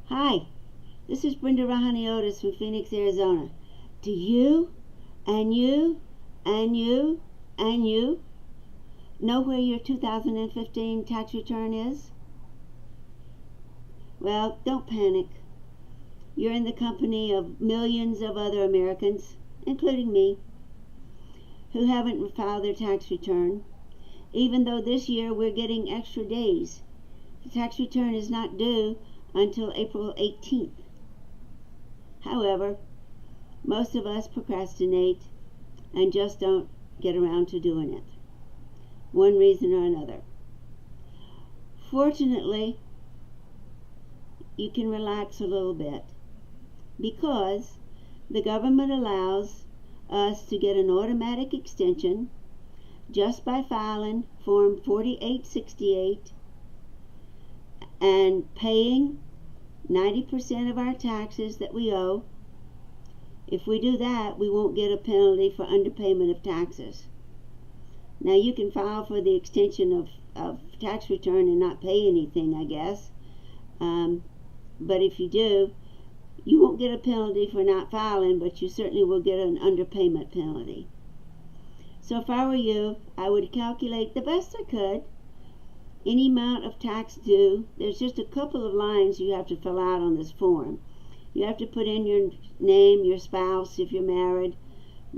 Hi, this is Brenda Rahani-Otis from Phoenix, Arizona. Do you, and you, and you, and you know where your 2015 tax return is? Well, don't panic. You're in the company of millions of other Americans, including me, who haven't filed their tax return, even though this year we're getting extra days. The tax return is not due until April 18th. However, most of us procrastinate and just don't get around to doing it, one reason or another. Fortunately, you can relax a little bit because the government allows us to get an automatic extension just by filing Form 4868 and paying 90% of our taxes that we owe. If we do that, we won't get a penalty for underpayment of taxes. Now, you can file for the extension of tax return and not pay anything, I guess. But if you do, you won't get a penalty for not filing, but you certainly will get an underpayment penalty. So if I were you, I would calculate the best I could any amount of tax due. There's just a couple of lines you have to fill out on this form. You have to put in your name, your spouse if you're married,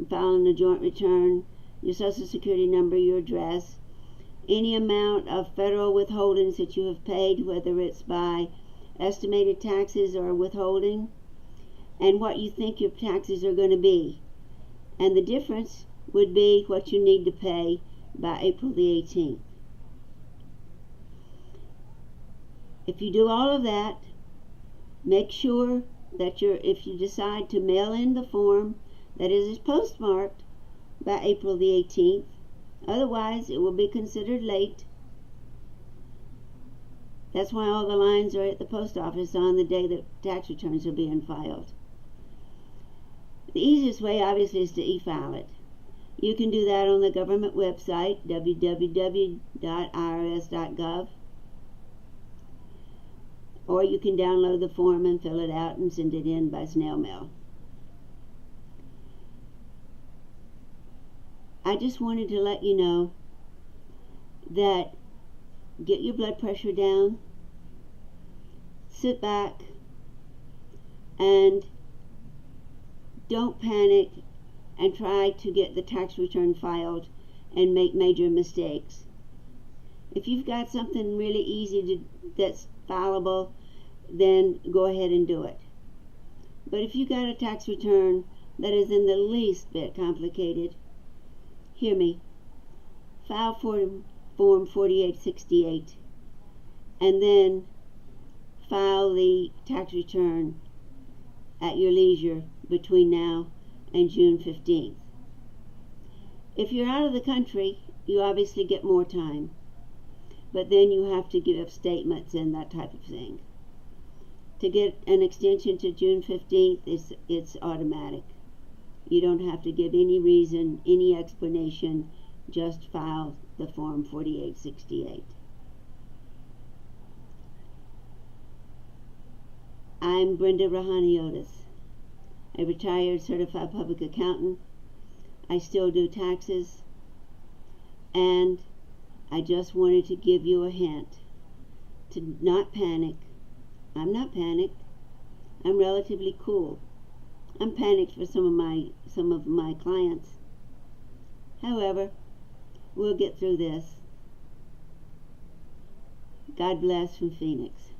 filing a joint return, your social security number, your address, any amount of federal withholdings that you have paid, whether it's by estimated taxes or withholding, and what you think your taxes are going to be. And the difference would be what you need to pay by April the 18th. If you do all of that, make sure that if you decide to mail in the form, that it is postmarked by April the 18th. Otherwise, it will be considered late. That's why all the lines are at the post office on the day that tax returns are being filed. The easiest way, obviously, is to e-file it. You can do that on the government website, www.irs.gov. Or you can download the form and fill it out and send it in by snail mail. I just wanted to let you know that get your blood pressure down, sit back, and don't panic and try to get the tax return filed and make major mistakes. If you've got something really easy that's fileable, then go ahead and do it. But if you got a tax return that is in the least bit complicated, hear me, file Form 4868 and then file the tax return at your leisure between now and June 15th. If you're out of the country, you obviously get more time, but then you have to give statements and that type of thing. To get an extension to June 15th, it's automatic. You don't have to give any reason, any explanation, just file the Form 4868. I'm Brenda Rahani-Otis, a retired certified public accountant. I still do taxes, and I just wanted to give you a hint to not panic. I'm not panicked. I'm relatively cool. I'm panicked for some of my clients. However, we'll get through this. God bless from Phoenix.